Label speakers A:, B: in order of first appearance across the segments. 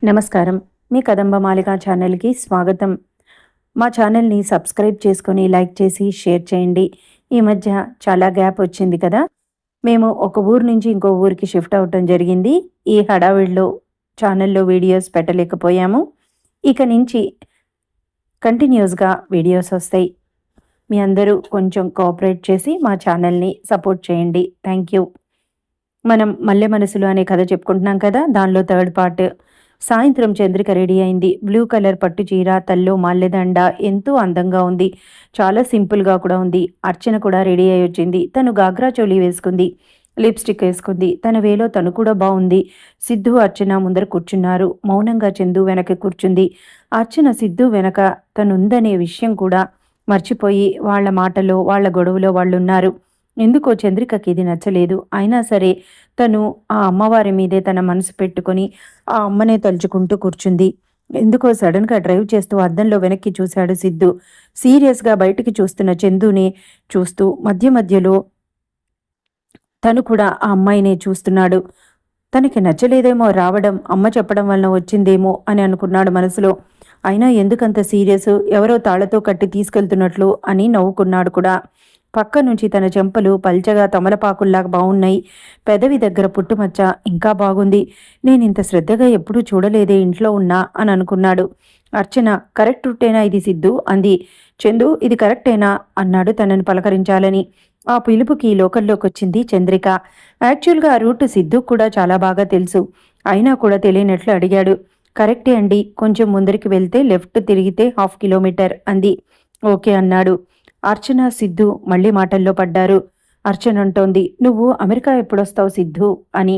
A: నమస్కారం. మీ కదంబమాలిక ఛానల్‌కి స్వాగతం. మా ఛానల్‌ని సబ్స్క్రైబ్ చేసుకొని, లైక్ చేసి, షేర్ చేయండి. ఈ మధ్య చాలా గ్యాప్ వచ్చింది కదా! మేము ఒక ఊరు నుంచి ఇంకో ఊరికి షిఫ్ట్ అవ్వటం జరిగింది. ఈ హడావిడిలో ఛానల్‌లో వీడియోస్ పెట్టలేకపోయాము. ఇక నుంచి కంటిన్యూస్‌గా వీడియోస్ వస్తాయి. మీ అందరూ కొంచెం కోఆపరేట్ చేసి మా ఛానల్‌ని సపోర్ట్ చేయండి. Thank you. మనం 'మల్లె మనసులు' అనే కథ చెప్పుకుంటున్నాం కదా! దానిలో థర్డ్ పార్ట్. సాయంత్రం చంద్రిక రెడీ అయింది. బ్లూ కలర్ పట్టు చీర, తల్లో మల్లెదండ ఎంతో అందంగా ఉంది. చాలా సింపుల్‌గా కూడా ఉంది. అర్చన కూడా రెడీ అయ్యి వచ్చింది. తను గాగ్రా చోలీ వేసుకుంది. లిప్‌స్టిక్ వేసుకుంది. తన వేలో తను కూడా బావుంది. సిద్ధు, అర్చన ముందర కూర్చున్నారు. మౌనంగా చందు వెనక కూర్చుంది. అర్చన సిద్ధు వెనక తనుందనే విషయం కూడా మర్చిపోయి వాళ్ళ మాటలో, వాళ్ళ గొడవలో వాళ్ళున్నారు. ఎందుకో చంద్రికకి ఇది నచ్చలేదు. అయినా సరే తను ఆ అమ్మవారి మీదే తన మనసు పెట్టుకొని ఆ అమ్మనే తలుచుకుంటూ కూర్చుంది. ఎందుకో సడన్‌గా డ్రైవ్ చేస్తూ అద్దంలో వెనక్కి చూశాడు సిద్ధు. సీరియస్‌గా బయటికి చూస్తున్న చందుని చూస్తూ మధ్య మధ్యలో తను కూడా ఆ అమ్మాయినే చూస్తున్నాడు. తనకి నచ్చలేదేమో రావడం, అమ్మ చెప్పడం వలన వచ్చిందేమో అని అనుకున్నాడు మనసులో. అయినా ఎందుకంత సీరియసు? ఎవరో తాళ్లతో కట్టి తీసుకెళ్తున్నట్లు అని నవ్వుకున్నాడు కూడా. పక్క నుంచి తన చెంపలు పల్చగా తమలపాకుల్లాగా బావున్నాయి. పెదవి దగ్గర పుట్టుమచ్చ ఇంకా బాగుంది. నేనింత శ్రద్ధగా ఎప్పుడూ చూడలేదే ఇంట్లో ఉన్నా అని అనుకున్నాడు. అర్చన, కరెక్ట్ రూటేనా ఇది సిద్ధు అంది. చందు, ఇది కరెక్టేనా అన్నాడు తనని పలకరించాలని. ఆ పిలుపుకి లోకంలోకొచ్చింది చంద్రిక. యాక్చువల్‌గా ఆ రూట్ సిద్ధుకు కూడా చాలా బాగా తెలుసు. అయినా కూడా తెలియనట్లు అడిగాడు. కరెక్టే అండి. కొంచెం ముందరికి వెళ్తే లెఫ్ట్ తిరిగితే హాఫ్ కిలోమీటర్ అంది. ఓకే అన్నాడు. అర్చన, సిద్ధు మళ్ళీ మాటల్లో పడ్డారు. అర్చన అంటోంది, నువ్వు అమెరికా ఎప్పుడొస్తావు సిద్ధు అని.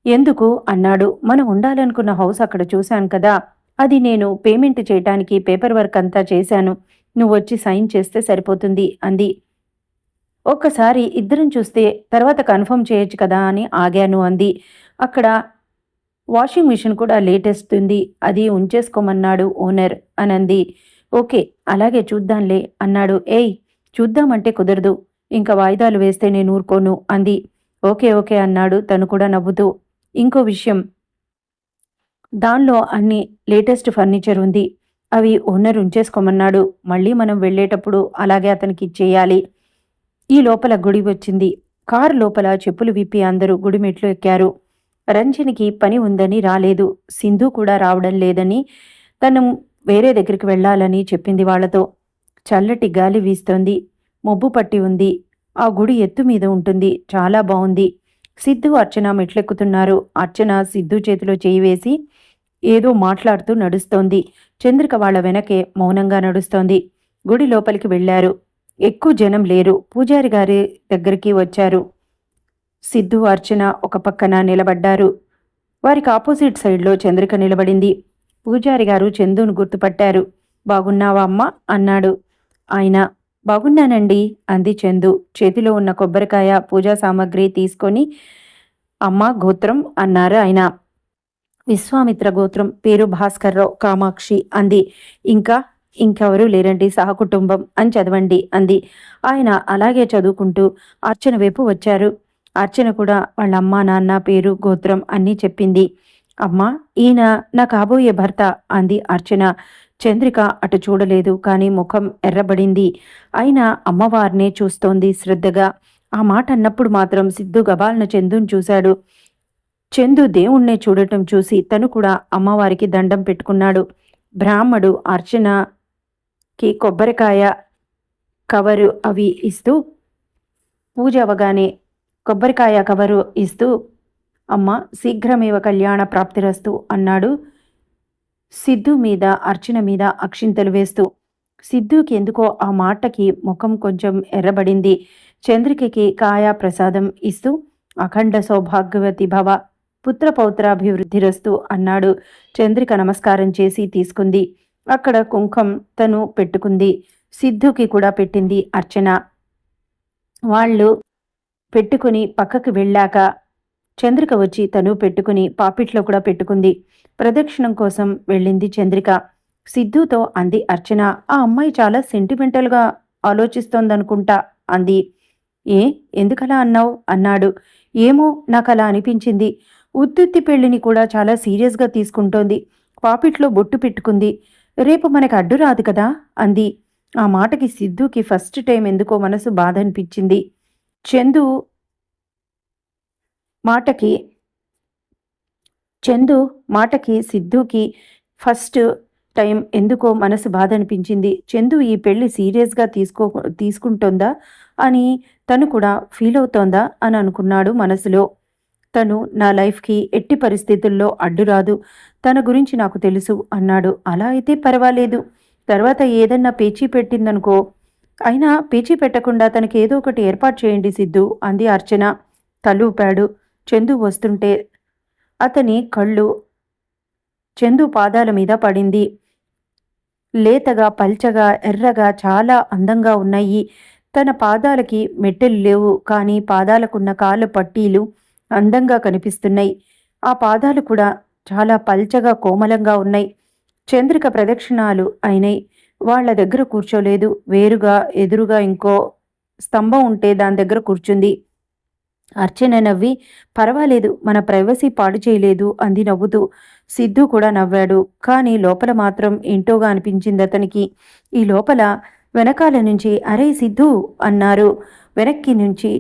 A: ఎందుకు అన్నాడు. మనం ఉండాలనుకున్న హౌస్ అక్కడ చూశాను కదా! అది నేను పేమెంట్ చేయటానికి పేపర్ వర్క్ అంతా చేశాను. నువ్వొచ్చి సైన్ చేస్తే సరిపోతుంది అంది. ఒక్కసారి ఇద్దరం చూస్తే తర్వాత కన్ఫర్మ్ చేయొచ్చు కదా అని ఆగాను అంది. అక్కడ వాషింగ్ మిషన్ కూడా లేటెస్ట్ ఉంది. అది ఉంచేసుకోమన్నాడు ఓనర్ అనంది. ఓకే, అలాగే చూద్దాంలే అన్నాడు. ఏయ్, చూద్దామంటే కుదరదు. ఇంక వాయిదాలు వేస్తే నేను ఊరుకోను అంది. ఓకే ఓకే అన్నాడు తను కూడా నవ్వుతూ. ఇంకో విషయం, దానిలో అన్ని లేటెస్ట్ ఫర్నిచర్ ఉంది. అవి ఓనర్ ఉంచేసుకోమన్నాడు. మళ్ళీ మనం వెళ్ళేటప్పుడు అలాగే అతనికి ఇచ్చేయాలి. ఈ లోపల గుడి వచ్చింది. కారు లోపల చెప్పులు విప్పి అందరూ గుడి మెట్లు ఎక్కారు. రంజనికి పని ఉందని రాలేదు. సింధు కూడా రావడం లేదని, తను వేరే దగ్గరికి వెళ్ళాలని చెప్పింది వాళ్లతో. చల్లటి గాలి వీస్తోంది. మబ్బు పట్టి ఉంది. ఆ గుడి ఎత్తు మీద ఉంటుంది. చాలా బావుంది. సిద్ధు, అర్చన మెట్లెక్కుతున్నారు. అర్చన సిద్ధు చేతిలో చేయి వేసి ఏదో మాట్లాడుతూ నడుస్తోంది. చంద్రిక వాళ్ల వెనకే మౌనంగా నడుస్తోంది. గుడి లోపలికి వెళ్లారు. ఎక్కువ జనం లేరు. పూజారి గారి దగ్గరికి వచ్చారు. సిద్ధు, అర్చన ఒక పక్కన నిలబడ్డారు. వారికి ఆపోజిట్ సైడ్లో చంద్రిక నిలబడింది. పూజారి గారు చందును గుర్తుపట్టారు. బాగున్నావా అమ్మా అన్నాడు. ఆయన, బాగున్నానండి అంది చందు. చేతిలో ఉన్న కొబ్బరికాయ, పూజా సామాగ్రి తీసుకొని అమ్మా గోత్రం అన్నారు ఆయన. విశ్వామిత్ర గోత్రం, పేరు భాస్కర్రావు, కామాక్షి అంది. ఇంకా ఇంకెవరూ లేరండి, సహకుటుంబం అని చదవండి అంది. ఆయన అలాగే చదువుకుంటూ అర్చన వైపు వచ్చారు. అర్చన కూడా వాళ్ళ అమ్మా నాన్న పేరు గోత్రం అన్నీ చెప్పింది. అమ్మా, ఈయన నా కాబోయే భర్త అంది అర్చన. చంద్రిక అటు చూడలేదు, కానీ ముఖం ఎర్రబడింది. అయినా అమ్మవారినే చూస్తోంది శ్రద్ధగా. ఆ మాట అన్నప్పుడు మాత్రం సిద్ధు గబాల్న చందుని చూశాడు. చందు దేవుణ్ణే చూడటం చూసి తను కూడా అమ్మవారికి దండం పెట్టుకున్నాడు. బ్రాహ్మడు అర్చనకి కొబ్బరికాయ కవరు అవి ఇస్తూ, పూజ అవగానే కొబ్బరికాయ కవరు ఇస్తూ, అమ్మ శీఘ్రమేవ కళ్యాణ ప్రాప్తిరస్తు అన్నాడు. సిద్ధు మీద, అర్చన మీద అక్షింతలు వేస్తూ. సిద్ధుకి ఎందుకో ఆ మాటకి ముఖం కొంచెం ఎర్రబడింది. చంద్రికకి కాయా ప్రసాదం ఇస్తూ, అఖండ సౌభాగ్యవతి భవ, పుత్రపౌత్రాభివృద్ధిరస్తు అన్నాడు. చంద్రిక నమస్కారం చేసి తీసుకుంది. అక్కడ కుంకం తను పెట్టుకుంది. సిద్ధుకి కూడా పెట్టింది అర్చన. వాళ్ళు పెట్టుకుని పక్కకి వెళ్ళాక చంద్రిక వచ్చి తను పెట్టుకుని పాపిట్లో కూడా పెట్టుకుంది. ప్రదక్షిణం కోసం వెళ్ళింది చంద్రిక. సిద్ధుతో అంది అర్చన, ఆ అమ్మాయి చాలా సెంటిమెంటల్గా ఆలోచిస్తోందనుకుంటా అంది. ఏ, ఎందుకలా అన్నావు అన్నాడు. ఏమో, నాకలా అనిపించింది. ఉత్తుత్తి పెళ్లిని కూడా చాలా సీరియస్గా తీసుకుంటోంది. పాపిట్లో బొట్టు పెట్టుకుంది. రేపు మనకు అడ్డు రాదు కదా అంది. ఆ మాటకి సిద్ధుకి ఫస్ట్ టైం ఎందుకో మనసు బాధ అనిపించింది. చందు మాటకి చందు మాటకి సిద్ధుకి ఫస్ట్ టైం ఎందుకో మనసు బాధ అనిపించింది. చందు ఈ పెళ్లి సీరియస్గా తీసుకుంటోందా అని తను కూడా ఫీల్ అవుతోందా అని అనుకున్నాడు మనసులో. తను నా లైఫ్కి ఎట్టి పరిస్థితుల్లో అడ్డురాదు, తన గురించి నాకు తెలుసు అన్నాడు. అలా అయితే పర్వాలేదు, తర్వాత ఏదన్నా పేచీ పెట్టిందనుకో, అయినా పేచీ పెట్టకుండా తనకి ఏదో ఒకటి ఏర్పాటు చేయండి సిద్ధు అంది అర్చన. తలూపాడు. చందు వస్తుంటే అతని కళ్ళు చందు పాదాల మీద పడింది. లేతగా, పల్చగా, ఎర్రగా చాలా అందంగా ఉన్నాయి. తన పాదాలకి మెట్టెలు లేవు, కానీ పాదాలకున్న కాళ్ళ పట్టీలు అందంగా కనిపిస్తున్నాయి. ఆ పాదాలు కూడా చాలా పల్చగా, కోమలంగా ఉన్నాయి. చంద్రిక ప్రదక్షిణాలు అయినాయి. వాళ్ల దగ్గర కూర్చోలేదు. వేరుగా ఎదురుగా ఇంకో స్తంభం ఉంటే దాని దగ్గర కూర్చుంది. అర్చన నవ్వి, పర్వాలేదు, మన ప్రైవసీ పాడు చేయలేదు అంది నవ్వుతూ. సిద్ధు కూడా నవ్వాడు. కానీ లోపల మాత్రం ఏంటోగా అనిపించింది అతనికి. ఈ లోపల వెనకాల నుంచి అరే సిద్ధు అన్నారు. వెనక్కి నుంచి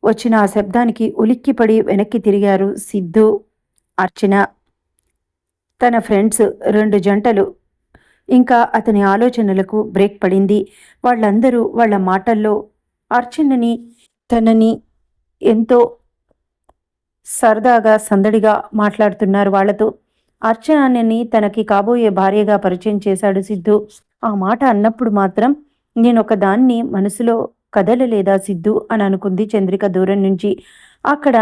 A: వచ్చిన ఆ శబ్దానికి ఉలిక్కిపడి వెనక్కి తిరిగారు సిద్ధు, అర్చన, తన ఫ్రెండ్స్ 2 జంటలు. ఇంకా అతని ఆలోచనలకు బ్రేక్ పడింది. వాళ్ళందరూ వాళ్ళ మాటల్లో అర్చనని, తనని ఎంతో సరదాగా, సందడిగా మాట్లాడుతున్నారు వాళ్లతో. అర్చనని తనకి కాబోయే భార్యగా పరిచయం చేశాడు సిద్ధు. ఆ మాట అన్నప్పుడు మాత్రం నేనొక దాన్ని మనసులో కదలలేదా సిద్ధు అని అనుకుంది చంద్రిక దూరం నుంచి. అక్కడ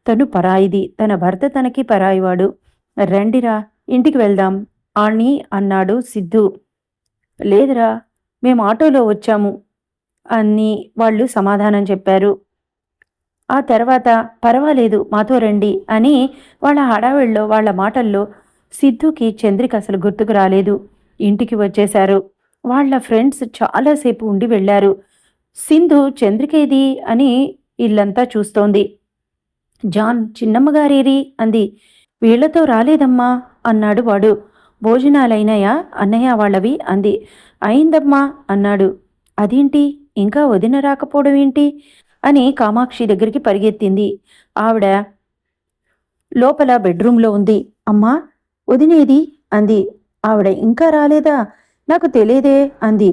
A: తను పరాయిది, తన భర్త తనకి పరాయివాడు. రండిరా ఇంటికి వెళ్దాం అని అన్నాడు సిద్ధు. లేదురా, మేము ఆటోలో వచ్చాము అని వాళ్ళు సమాధానం చెప్పారు. ఆ తర్వాత పర్వాలేదు మాతో రండి అని వాళ్ళ హడావిడిలో, వాళ్ళ మాటల్లో సిద్ధుకి చంద్రిక అసలు గుర్తుకు రాలేదు. ఇంటికి వచ్చేశారు. వాళ్ళ ఫ్రెండ్స్ చాలాసేపు ఉండి వెళ్ళారు. సింధు చంద్రికేది అని ఇల్లంతా చూస్తోంది. జాన్ చిన్నమ్మగారేరి అంది. వీళ్లతో రాలేదమ్మా అన్నాడు వాడు. భోజనాలైనాయా అన్నయ్య వాళ్ళవి అంది. అయిందమ్మా అన్నాడు. అదేంటి ఇంకా వదిన రాకపోవడం ఏంటి అని కామాక్షి దగ్గరికి పరిగెత్తింది. ఆవిడ లోపల బెడ్రూమ్లో ఉంది. అమ్మా వదినేది అంది. ఆవిడ ఇంకా రాలేదా, నాకు తెలియదే అంది.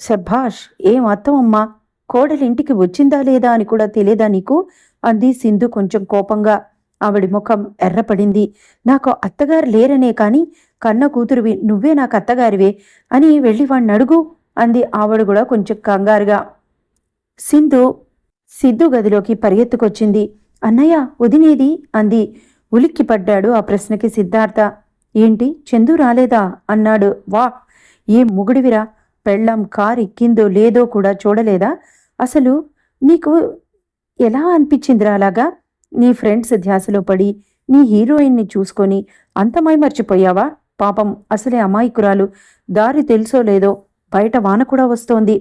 A: శభాష్, ఏం అత్తమమ్మా, కోడలింటికి వచ్చిందా లేదా అని కూడా తెలియదా నీకు అంది సింధు కొంచెం కోపంగా. ఆవిడ ముఖం ఎర్రపడింది. నాకు అత్తగారు లేరనే కాని కన్న కూతురువి, నువ్వే నాకు అత్తగారివే అని వెళ్ళి వాణ్ణి అడుగు అంది ఆవిడ కూడా కొంచెం కంగారుగా. సిద్ధు గదిలోకి పరిగెత్తుకొచ్చింది. అన్నయ్య వదినేది అంది. ఉలిక్కిపడ్డాడు ఆ ప్రశ్నకి సిద్ధార్థ. ఏంటి చందు రాలేదా అన్నాడు. వా, ఏం ముగుడివిరా, పెళ్ళం కారు ఎక్కిందో లేదో కూడా చూడలేదా, అసలు నీకు ఎలా అనిపించిందిరా అలాగా? నీ ఫ్రెండ్స్ ధ్యాసలో పడి నీ హీరోయిన్ని చూసుకొని అంత మైమర్చిపోయావా? పాపం అసలే అమాయకురాలు, దారి తెలుసో లేదో, బయట వాన కూడా వస్తోంది.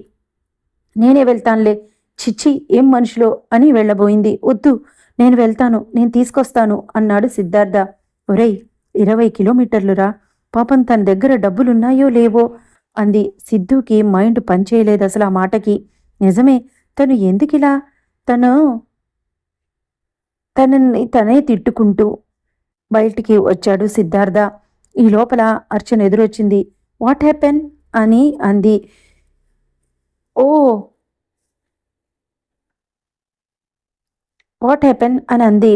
A: నేనే వెళ్తానులే, చిచ్చి ఏం మనుషులో అని వెళ్ళబోయింది. వద్దు, నేను వెళ్తాను, నేను తీసుకొస్తాను అన్నాడు సిద్ధార్థ. ఒరేయ్, 20 కిలోమీటర్లురా, పాపం తన దగ్గర డబ్బులున్నాయో లేవో అంది. సిద్ధుకి మైండ్ పనిచేయలేదు అసలు ఆ మాటకి. నిజమే, తను ఎందుకిలా, తనని తనే తిట్టుకుంటూ బయటికి వచ్చాడు సిద్ధార్థ. ఈ లోపల అర్చన ఎదురొచ్చింది. వాట్ హ్యాపెన్ అని అంది. ఓ వాట్ హ్యాపెన్ అని అంది.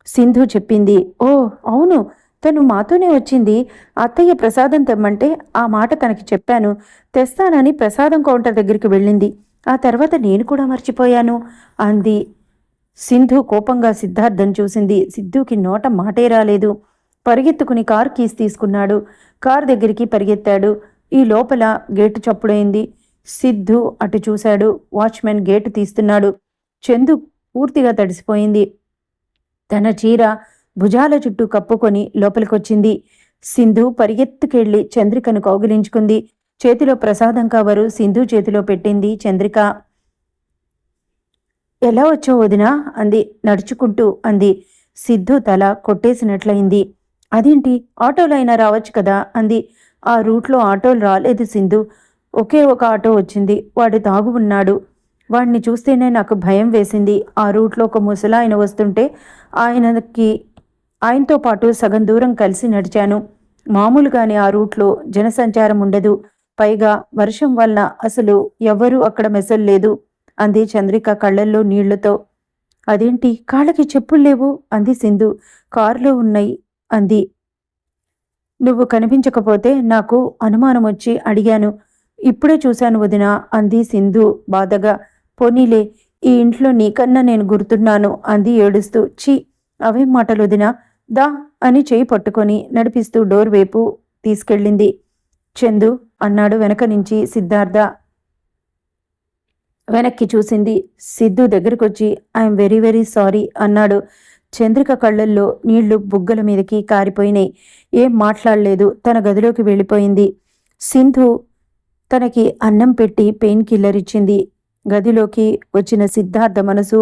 A: సింధు చెప్పింది. ఓ అవును, తను మాతోనే వచ్చింది. అత్తయ్య ప్రసాదం తెమ్మంటే ఆ మాట తనకి చెప్పాను, తెస్తానని ప్రసాదం కౌంటర్ దగ్గరికి వెళ్ళింది. ఆ తర్వాత నేను కూడా మర్చిపోయాను అంది. సింధు కోపంగా సిద్ధార్థం చూసింది. సిద్ధుకి నోట మాటే రాలేదు. పరిగెత్తుకుని కారు కీస్ తీసుకున్నాడు. కారు దగ్గరికి పరిగెత్తాడు. ఈ లోపల గేటు చప్పుడైంది. సిద్ధు అటు చూశాడు. వాచ్మెన్ గేటు తీస్తున్నాడు. చందు పూర్తిగా తడిసిపోయింది. తన చీర భుజాల చుట్టూ కప్పుకొని లోపలికొచ్చింది. సింధు పరిగెత్తుకెళ్లి చంద్రికను కౌగిలించుకుంది. చేతిలో ప్రసాదం కవరు సింధు చేతిలో పెట్టింది చంద్రిక. ఎలా వచ్చావు వదినా అంది. నడుచుకుంటూ అంది. సిద్ధు తల కొట్టేసినట్లయింది. అదేంటి, ఆటోలో అయినా రావచ్చు కదా అంది. ఆ రూట్లో ఆటోలు రాలేదు సింధు. ఒకే ఒక ఆటో వచ్చింది. వాడు తాగు ఉన్నాడు. వాడిని చూస్తేనే నాకు భయం వేసింది. ఆ రూట్లో ఒక ముసలాయన వస్తుంటే ఆయనతో పాటు సగం దూరం కలిసి నడిచాను. మామూలుగానే ఆ రూట్లో జనసంచారం ఉండదు. పైగా వర్షం వల్ల అసలు ఎవ్వరూ అక్కడ మెసల్లేదు అంది చంద్రిక కళ్ళల్లో నీళ్లతో. అదేంటి, కాళ్ళకి చెప్పులు లేవు అంది సింధు. కారులో ఉన్నాయి అంది. నువ్వు కనిపించకపోతే నాకు అనుమానం వచ్చి అడిగాను. ఇప్పుడే చూశాను వదినా అంది సింధు బాధగా. పోనీలే, ఈ ఇంట్లో నీకన్నా నేను గుర్తున్నాను అంది ఏడుస్తూ. ఛీ, అవేం మాటలు వదినా, దా అని చేయి పట్టుకొని నడిపిస్తూ డోర్ వైపు తీసుకెళ్ళింది. చందు అన్నాడు వెనక నుంచి సిద్ధార్థ. వెనక్కి చూసింది. సిద్ధు దగ్గరకొచ్చి ఐఎమ్ వెరీ వెరీ సారీ అన్నాడు. చంద్రిక కళ్ళల్లో నీళ్లు బుగ్గల మీదకి కారిపోయినాయి. ఏం మాట్లాడలేదు. తన గదిలోకి వెళ్ళిపోయింది. సింధు తనకి అన్నం పెట్టి పెయిన్ కిల్లర్ ఇచ్చింది. గదిలోకి వచ్చిన సిద్ధార్థ మనసు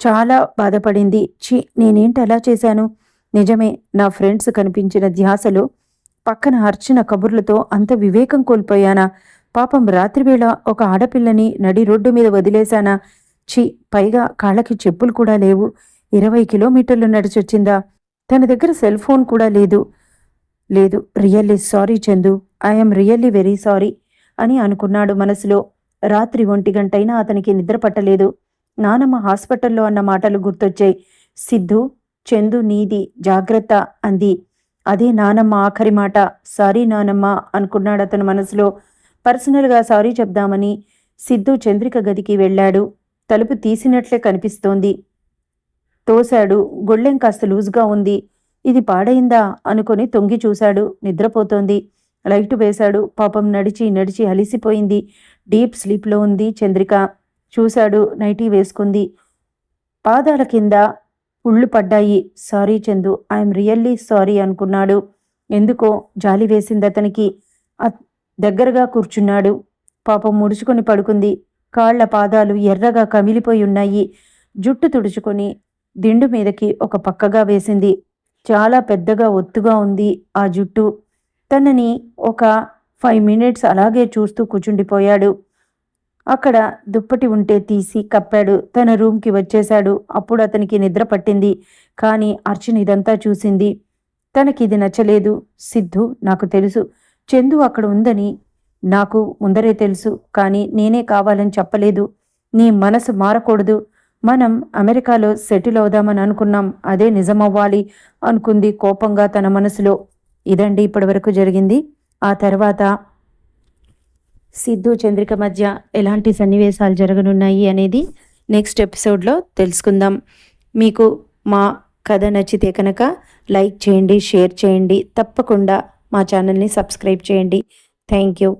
A: చాలా బాధపడింది. ఛీ, నేనేంటి అలా చేశాను? నిజమే, నా ఫ్రెండ్స్ కనిపించిన ధ్యాసలో పక్కన అర్చిన కబుర్లతో అంత వివేకం కోల్పోయానా? పాపం రాత్రివేళ ఒక ఆడపిల్లని నడి రోడ్డు మీద వదిలేశానా? ఛీ, పైగా కాళ్ళకి చెప్పులు కూడా లేవు. 20 కిలోమీటర్లు నడిచొచ్చిందా? తన దగ్గర సెల్ ఫోన్ కూడా లేదు. లేదు, really sorry Chandu, I'm really very sorry అని అనుకున్నాడు మనసులో. రాత్రి 1 గంటైనా అతనికి నిద్ర పట్టలేదు. నానమ్మ హాస్పిటల్లో అన్న మాటలు గుర్తొచ్చాయి. సిద్ధు, చందు నీది, జాగ్రత్త అంది. అదే నానమ్మ ఆఖరి మాట. సారీ నానమ్మ అనుకున్నాడు అతను మనసులో. పర్సనల్గా సారీ చెప్దామని సిద్ధు చంద్రిక గదికి వెళ్ళాడు. తలుపు తీసినట్లే కనిపిస్తోంది. తోశాడు. గొళ్ళెం కాస్త లూజ్గా ఉంది. ఇది పాడైందా అనుకొని తొంగి చూశాడు. నిద్రపోతోంది. లైటు వేశాడు. పాపం నడిచి నడిచి అలిసిపోయింది. డీప్ స్లీప్లో ఉంది చంద్రిక. చూశాడు, నైటీ వేసుకుంది. పాదాల కింద ఉళ్ళు పడ్డాయి. Sorry Chandu, I'm really sorry అనుకున్నాడు. ఎందుకో జాలి వేసింది అతనికి. దగ్గరగా కూర్చున్నాడు. పాపం ముడుచుకొని పడుకుంది. కాళ్ల పాదాలు ఎర్రగా కమిలిపోయి ఉన్నాయి. జుట్టు తుడుచుకొని దిండు మీదకి ఒక పక్కగా వేసింది. చాలా పెద్దగా ఒత్తుగా ఉంది ఆ జుట్టు. తనని ఒక 5 మినిట్స్ అలాగే చూస్తూ కూర్చుండిపోయాడు. అక్కడ దుప్పటి ఉంటే తీసి కప్పాడు. తన రూమ్కి వచ్చేశాడు. అప్పుడు అతనికి నిద్ర పట్టింది. కానీ అర్చన ఇదంతా చూసింది. తనకిది నచ్చలేదు. సిద్ధు, నాకు తెలుసు చందు అక్కడ ఉందని నాకు ముందరే తెలుసు. కానీ నేనే కావాలని చెప్పలేదు. నీ మనసు మారకూడదు. మనం అమెరికాలో సెటిల్ అవుదామని అనుకున్నాం. అదే నిజమవ్వాలి అనుకుంది కోపంగా తన మనసులో. ఇదండి ఇప్పటివరకు జరిగింది. ఆ తర్వాత సిద్ధు చంద్రిక మధ్య ఎలాంటి సన్నివేశాలు జరగనున్నాయి అనేది నెక్స్ట్ ఎపిసోడ్లో తెలుసుకుందాం. మీకు మా కథ నచ్చితే కనుక లైక్ చేయండి, షేర్ చేయండి. తప్పకుండా మా ఛానల్ని సబ్స్క్రైబ్ చేయండి. Thank you.